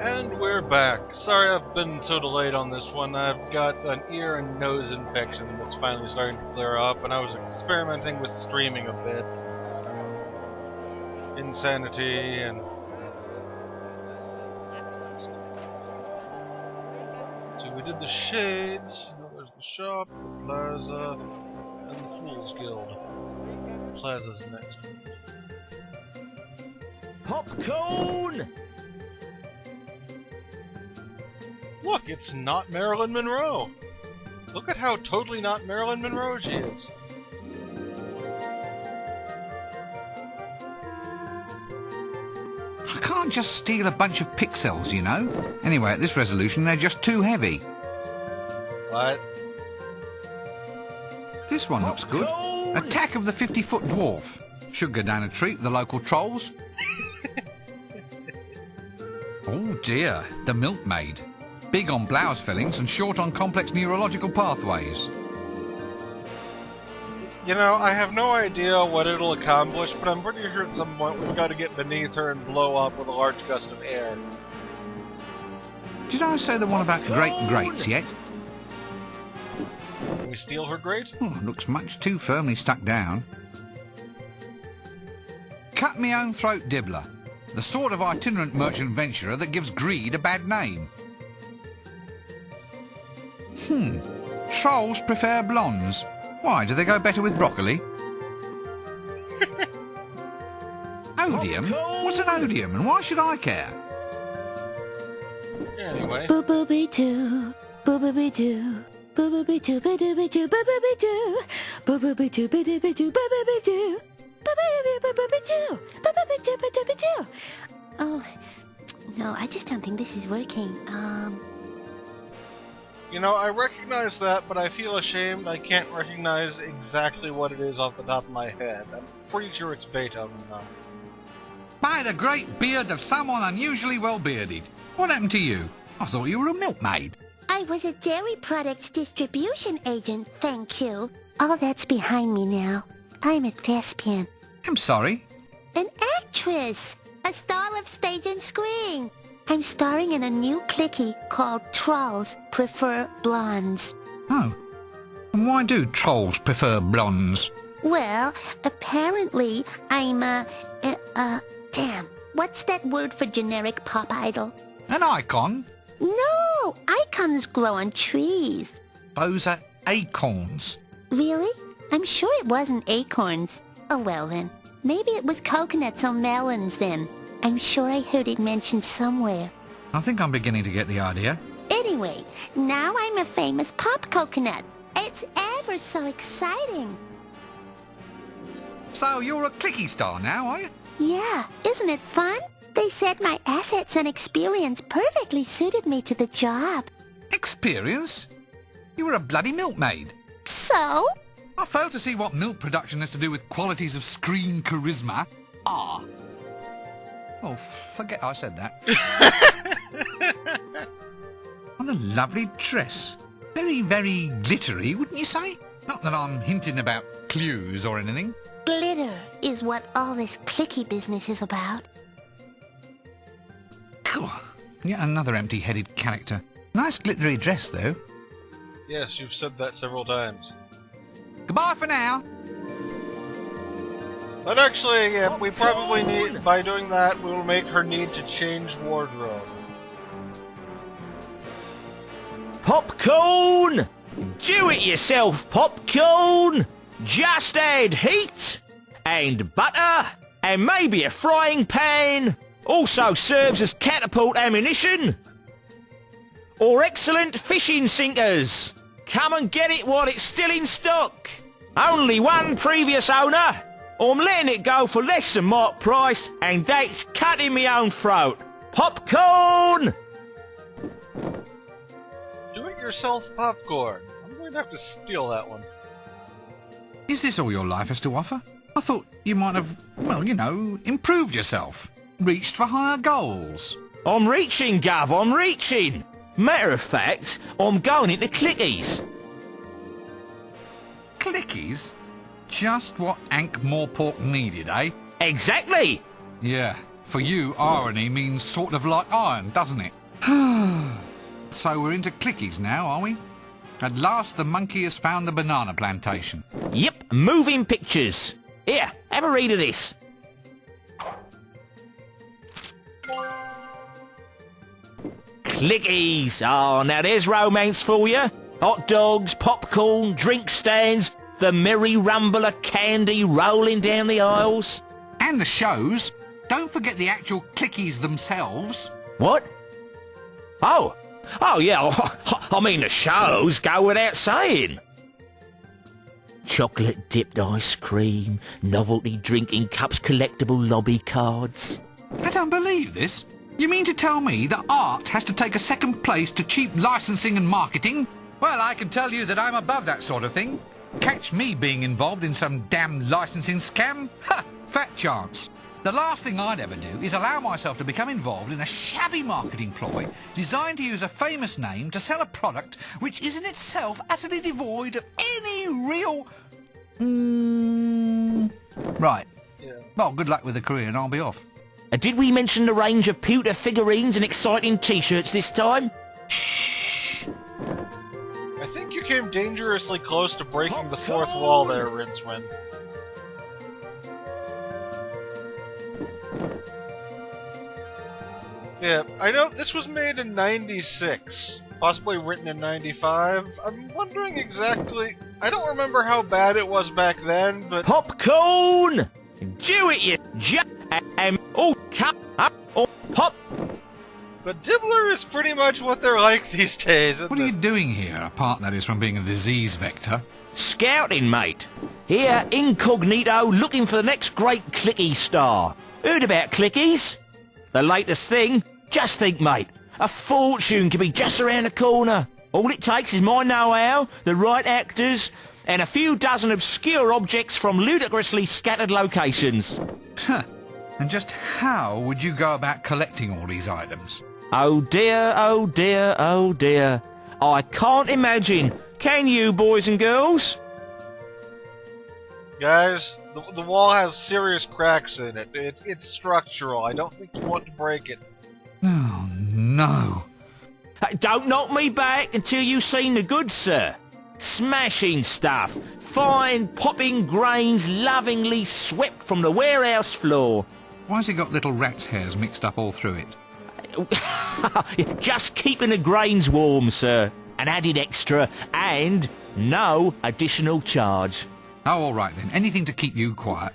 And we're back. Sorry I've been so delayed on this one. I've got an ear and nose infection that's finally starting to clear up, and I was experimenting with streaming a bit. Insanity and... So we did the Shades, there's the shop, the plaza, and the Fool's Guild. The plaza's next. Popcorn! Look, it's not Marilyn Monroe! Look at how totally not Marilyn Monroe she is. I can't just steal a bunch of pixels, you know. Anyway, at this resolution, they're just too heavy. What? This one looks good. Attack of the 50-foot dwarf. Should go down a treat with the local trolls. Oh dear, the milkmaid. Big on blouse fillings and short on complex neurological pathways. You know, I have no idea what it'll accomplish, but I'm pretty sure at some point we've got to get beneath her and blow up with a large gust of air. Did I say the one about great grates yet? Can we steal her grate? Oh, looks much too firmly stuck down. Cut me own throat dibbler. The sort of itinerant merchant venturer that gives greed a bad name. Trolls prefer blondes. Why, do they go better with broccoli? Odium? What's an odium and why should I care? Anyway. Boo boo be doo, boo boo be doo, boo boo be doo, boo boo be doo, boo boo be doo, boo boo be doo, boo boo be doo, boo boo be doo, boo boo be doo, boo boo be doo, boo boo be doo. Oh, no, I just don't think this is working. You know, I recognize that, but I feel ashamed I can't recognize exactly what it is off the top of my head. I'm pretty sure it's Beethoven, though. By the great beard of someone unusually well bearded. What happened to you? I thought you were a milkmaid. I was a dairy products distribution agent, thank you. All that's behind me now. I'm a thespian. I'm sorry. An actress! A star of stage and screen. I'm starring in a new cliquey called Trolls Prefer Blondes. Oh. And why do trolls prefer blondes? Well, apparently I'm damn, what's that word for generic pop idol? An icon? No, icons grow on trees. Those are acorns. Really? I'm sure it wasn't acorns. Oh well then, maybe it was coconuts or melons then. I'm sure I heard it mentioned somewhere. I think I'm beginning to get the idea. Anyway, now I'm a famous pop coconut. It's ever so exciting. So you're a clicky star now, are you? Yeah, isn't it fun? They said my assets and experience perfectly suited me to the job. Experience? You were a bloody milkmaid. So? I fail to see what milk production has to do with qualities of screen charisma. Ah. Oh, forget I said that. What a lovely dress. Very, very glittery, wouldn't you say? Not that I'm hinting about clues or anything. Glitter is what all this clicky business is about. Cool. Yet another empty-headed character. Nice glittery dress, though. Yes, you've said that several times. Goodbye for now. But actually, yeah, we probably need, by doing that, we'll make her need to change wardrobe. Popcorn! Do it yourself, popcorn! Just add heat, and butter, and maybe a frying pan. Also serves as catapult ammunition. Or excellent fishing sinkers. Come and get it while it's still in stock. Only one previous owner. I'm letting it go for less than mark price, and that's cutting me own throat. Popcorn! Do-it-yourself popcorn. I'm going to have to steal that one. Is this all your life has to offer? I thought you might have, well, you know, improved yourself. Reached for higher goals. I'm reaching, Gov, I'm reaching. Matter of fact, I'm going into clickies. Just what Ankh-Morpork needed, eh? Exactly! Yeah, For you, irony means sort of like iron, doesn't it? So we're into clickies now, are we? At last the monkey has found the banana plantation. Yep, moving pictures. Here, have a read of this. Clickies. Oh, now there's romance for you. Hot dogs, popcorn, drink stands, the merry rumble of candy rolling down the aisles. And the shows. Don't forget the actual clickies themselves. What? Oh yeah, I mean the shows go without saying. Chocolate-dipped ice cream, novelty drinking cups, collectible lobby cards. I don't believe this. You mean to tell me that art has to take a second place to cheap licensing and marketing? Well, I can tell you that I'm above that sort of thing. Catch me being involved in some damn licensing scam? Ha! Fat chance. The last thing I'd ever do is allow myself to become involved in a shabby marketing ploy designed to use a famous name to sell a product which is in itself utterly devoid of any real... Right. Yeah. Well, good luck with the career and I'll be off. Did we mention the range of pewter figurines and exciting T-shirts this time? Shh. I think you came dangerously close to breaking the fourth wall there, Rincewind. Yeah, I know this was made in 96, possibly written in 95. I'm wondering exactly... I don't remember how bad it was back then, but... Popcorn! Do it, you all cup up or pop. But Dibbler is pretty much what they're like these days, isn't What are you it? doing here, apart, that is, from being a disease vector? Scouting, mate. Here, incognito, looking for the next great clicky star. Heard about clickies? The latest thing? Just think, mate. A fortune could be just around the corner. All it takes is my know-how, the right actors, and a few dozen obscure objects from ludicrously scattered locations. Huh. And just how would you go about collecting all these items? Oh dear, oh dear, oh dear. I can't imagine. Can you, boys and girls? Guys, the wall has serious cracks in it. It's structural. I don't think you want to break it. Oh, no. Don't knock me back until you've seen the goods, sir. Smashing stuff. Fine, popping grains lovingly swept from the warehouse floor. Why's it got little rat's hairs mixed up all through it? Just keeping the grains warm, sir. An added extra and no additional charge. Oh, all right then. Anything to keep you quiet.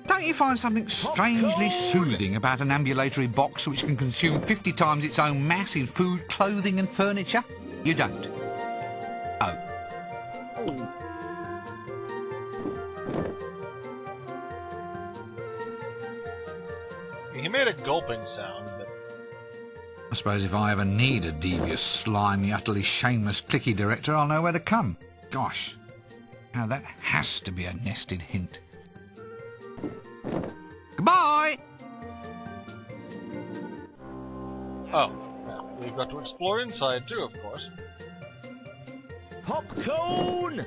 Don't you find something strangely soothing about an ambulatory box which can consume 50 times its own mass in food, clothing and furniture? You don't? Oh. He made a gulping sound, but... I suppose if I ever need a devious, slimy, utterly shameless clicky director, I'll know where to come. Gosh. Now that has to be a nested hint. Goodbye! Oh, well, we've got to explore inside too, of course. Popcorn!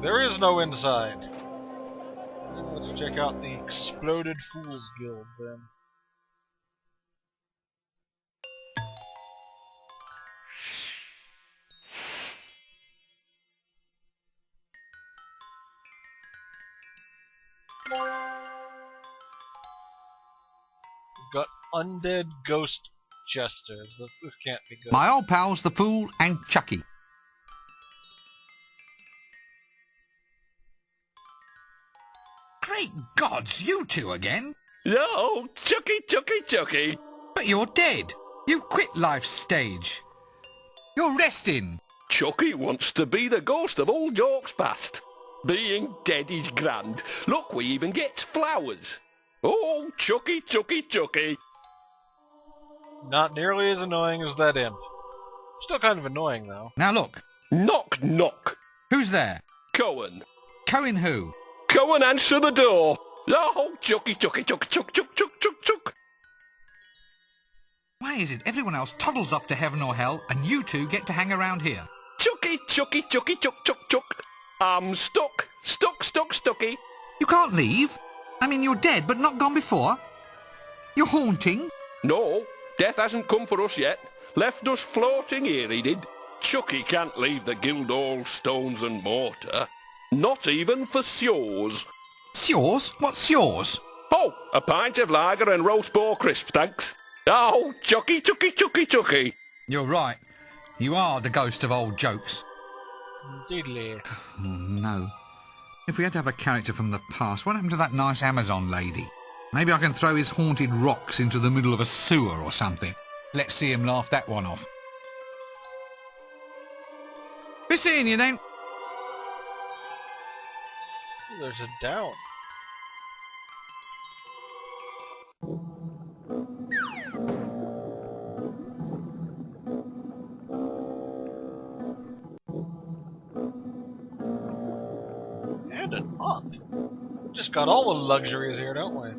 There is no inside. Let's check out the Exploded Fools Guild, then. We've got Undead Ghost Jesters. This can't be good. My old pals, the Fool and Chucky. Great gods, you two again? No, Chucky. But you're dead. You quit life's stage. You're resting. Chucky wants to be the ghost of all jokes past. Being dead is grand. Look, we even get flowers. Oh, Chucky. Not nearly as annoying as that imp. Still kind of annoying, though. Now look, Knock, knock. who's there? Cohen. Cohen who? Cohen, answer the door. Oh, Chucky. Why is it everyone else toddles off to heaven or hell and you two get to hang around here? Chucky. I'm stuck. Stucky. You can't leave. I mean, you're dead, but not gone before. You're haunting. No, death hasn't come for us yet. Left us floating here, he did. Chucky can't leave the Guildhall stones and mortar. Not even for Sures. Yours? What's yours? Oh, a pint of lager and roast boar crisp, thanks. Oh, Chucky. You're right. You are the ghost of old jokes. Diddly. Oh, no. If we had to have a character from the past, what happened to that nice Amazon lady? Maybe I can throw his haunted rocks into the middle of a sewer or something. Let's see him laugh that one off. Be seeing you then. Ooh, there's a down. And an up. Just got all the luxuries here, don't we?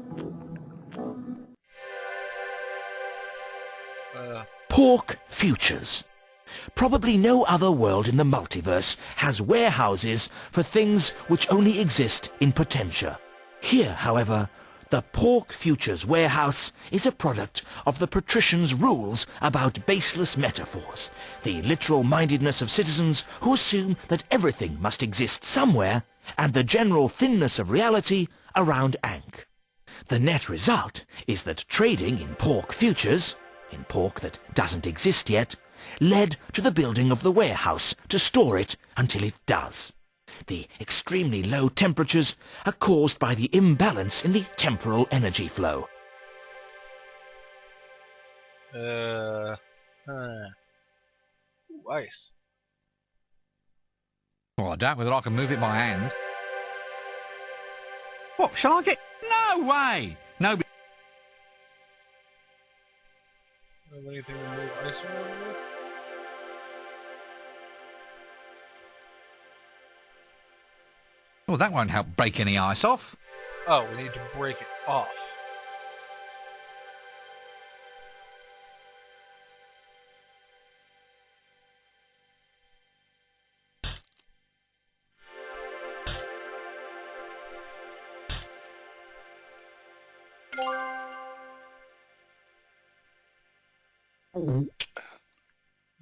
Pork Futures. Probably no other world in the multiverse has warehouses for things which only exist in Potentia. Here, however, the Pork Futures warehouse is a product of the patricians' rules about baseless metaphors, the literal mindedness of citizens who assume that everything must exist somewhere, and the general thinness of reality around Ankh. The net result is that trading in Pork Futures, in pork that doesn't exist yet, led to the building of the warehouse to store it until it does. The extremely low temperatures are caused by the imbalance in the temporal energy flow. Ooh, ice. Well, I doubt whether I can move it by hand. What, shall I get... No way! Nobody... Have anything to move ice around with? Well, that won't help break any ice off. Oh, we need to break it off.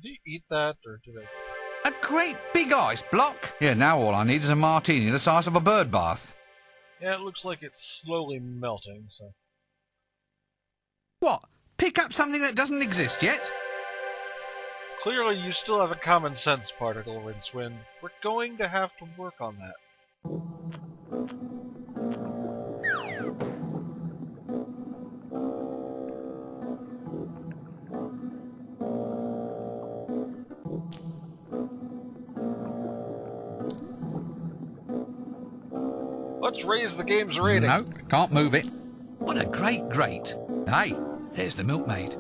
Did you eat that, or did I... A great big ice block? Yeah, now all I need is a martini the size of a bird bath. Yeah, it looks like it's slowly melting, so... What? Pick up something that doesn't exist yet? Clearly you still have a common sense particle, Rincewind. We're going to have to work on that. Let's raise the game's rating. No, can't move it. What a great grate. Hey, there's the milkmaid.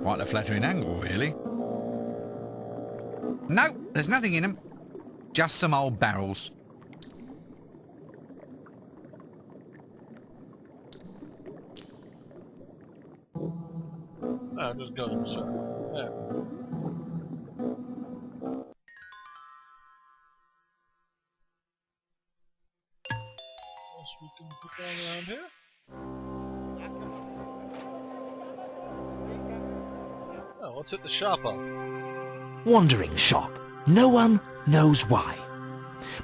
Quite a flattering angle, really. No, there's nothing in them. Just some old barrels. Oh, just goes in a circle. Yeah. We can put that around here. Oh, let's hit the shop up. Wandering shop. No one knows why.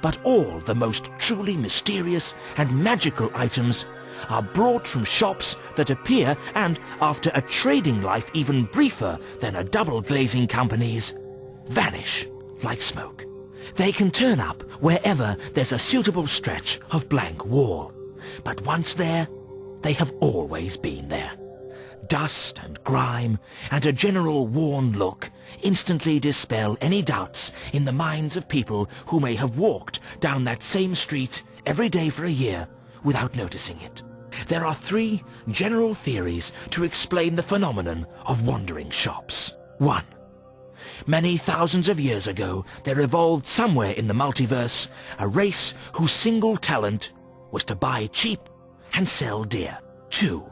But all the most truly mysterious and magical items are brought from shops that appear and, after a trading life even briefer than a double-glazing company's, vanish like smoke. They can turn up wherever there's a suitable stretch of blank wall. But once there, they have always been there. Dust and grime and a general worn look instantly dispel any doubts in the minds of people who may have walked down that same street every day for a year without noticing it. There are three general theories to explain the phenomenon of wandering shops. 1. Many thousands of years ago, there evolved somewhere in the multiverse a race whose single talent was to buy cheap and sell dear. 2.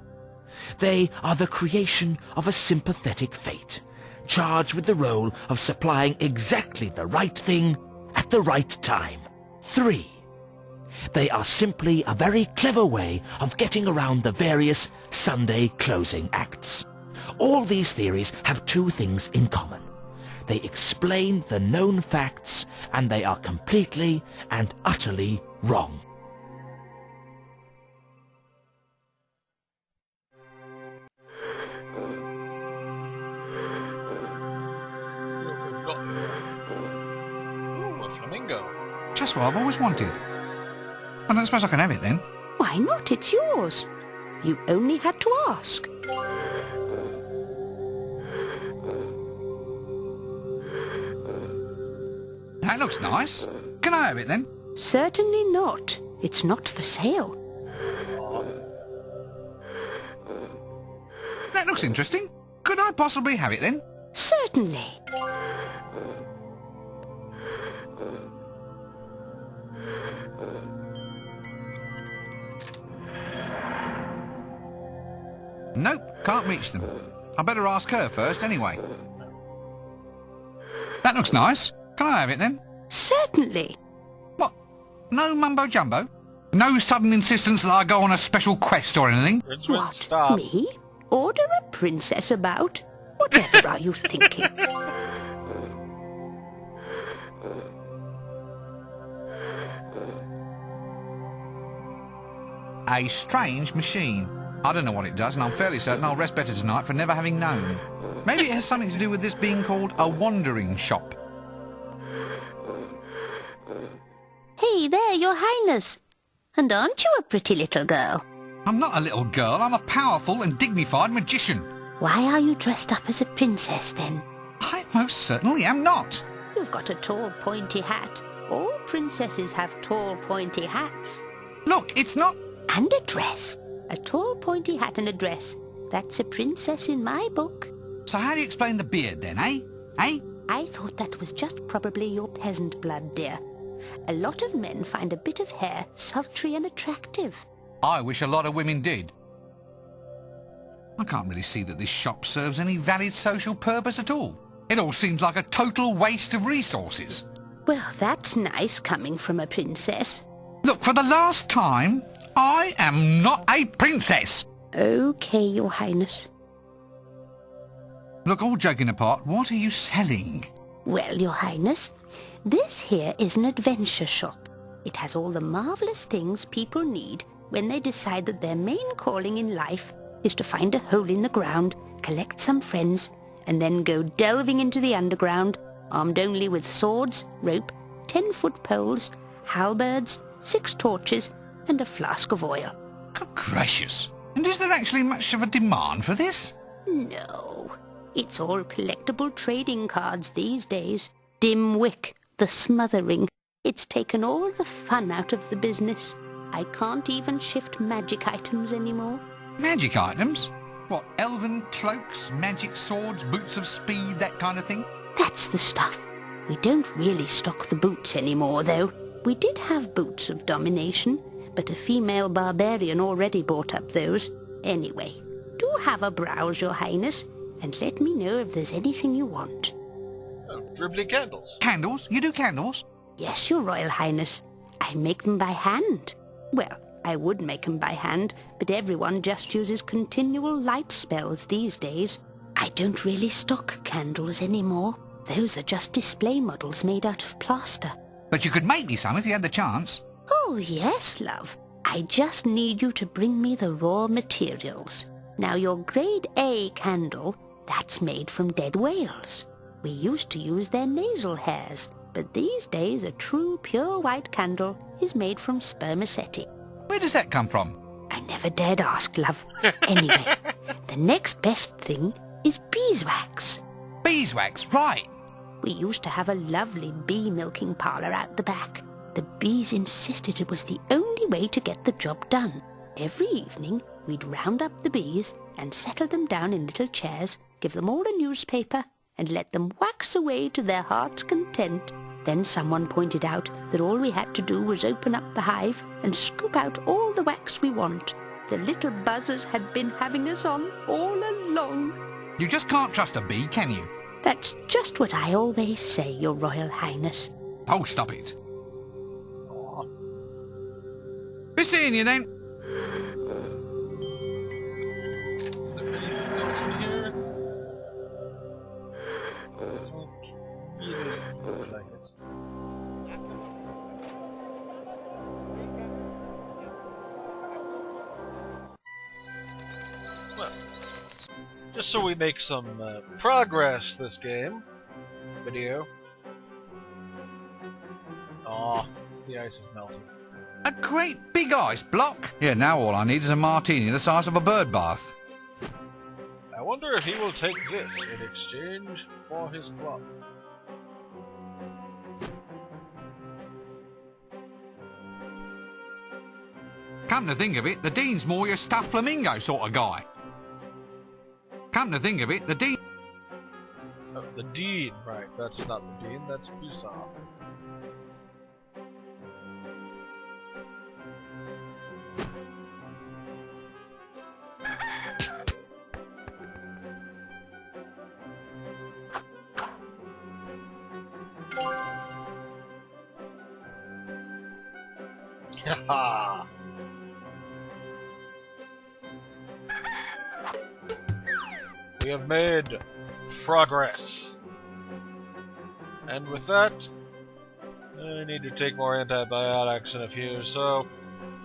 They are the creation of a sympathetic fate, charged with the role of supplying exactly the right thing at the right time. 3. They are simply a very clever way of getting around the various Sunday closing acts. All these theories have two things in common. They explain the known facts, and they are completely and utterly wrong. Ooh, a flamingo. Just what I've always wanted. I don't suppose I can have it then. Why not? It's yours. You only had to ask. That looks nice. Can I have it then? Certainly not. It's not for sale. That looks interesting. Could I possibly have it then? Certainly. Nope, can't reach them. I better ask her first anyway. That looks nice. Can I have it then? Certainly. What? No mumbo jumbo? No sudden insistence that I go on a special quest or anything? Rincewind, What? stop. Me? Order a princess about? Whatever are you thinking? A strange machine. I don't know what it does, and I'm fairly certain I'll rest better tonight for never having known. Maybe it has something to do with this being called a wandering shop. Hey there, your highness. And aren't you a pretty little girl? I'm not a little girl, I'm a powerful and dignified magician. Why are you dressed up as a princess then? I most certainly am not. You've got a tall pointy hat. All princesses have tall pointy hats. Look, it's not... And a dress. A tall pointy hat and a dress. That's a princess in my book. So how do you explain the beard then, eh? Eh? I thought that was just probably your peasant blood, dear. A lot of men find a bit of hair sultry and attractive. I wish a lot of women did. I can't really see that this shop serves any valid social purpose at all. It all seems like a total waste of resources. Well, that's nice coming from a princess. Look, for the last time, I am not a princess. Okay, your highness. Look, all joking apart, what are you selling? Well, your highness, this here is an adventure shop. It has all the marvellous things people need when they decide that their main calling in life is to find a hole in the ground, collect some friends, and then go delving into the underground, armed only with swords, rope, 10-foot poles, halberds, 6 torches, and a flask of oil. Good gracious. And is there actually much of a demand for this? No, it's all collectible trading cards these days. Dim wick, the smothering. It's taken all the fun out of the business. I can't even shift magic items anymore. Magic items? What, elven cloaks, magic swords, boots of speed, that kind of thing? That's the stuff. We don't really stock the boots anymore, though. We did have boots of domination, but a female barbarian already bought up those. Anyway, do have a browse, your highness, and let me know if there's anything you want. Oh, dribbly candles. Candles? You do candles? Yes, your royal highness. I make them by hand. Well, I would make them by hand, but everyone just uses continual light spells these days. I don't really stock candles anymore. Those are just display models made out of plaster. But you could make me some if you had the chance. Oh, yes, love. I just need you to bring me the raw materials. Now, your grade A candle, that's made from dead whales. We used to use their nasal hairs, but these days a true pure white candle is made from spermaceti. Where does that come from? I never dared ask, love. Anyway, the next best thing is beeswax. Beeswax, right. We used to have a lovely bee milking parlour out the back. The bees insisted it was the only way to get the job done. Every evening, we'd round up the bees and settle them down in little chairs, give them all a newspaper, and let them wax away to their heart's content. Then someone pointed out that all we had to do was open up the hive and scoop out all the wax we want. The little buzzers had been having us on all along. You just can't trust a bee, can you? That's just what I always say, your royal highness. Oh, stop it. seeing you then. Is there anything else in here? Don't really look like it. Well, just so we make some progress this video. Aw, the ice is melting. A great big ice block? Yeah, now all I need is a martini the size of a bird bath. I wonder if he will take this in exchange for his club. Come to think of it, the Dean's more your stuffed flamingo sort of guy. Come to think of it, the Dean... Oh, the Dean, right. That's not the Dean, that's Busan. Haha! We have made progress. And with that, I need to take more antibiotics in a few, so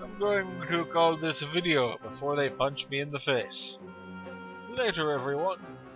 I'm going to call this a video before they punch me in the face. Later, everyone.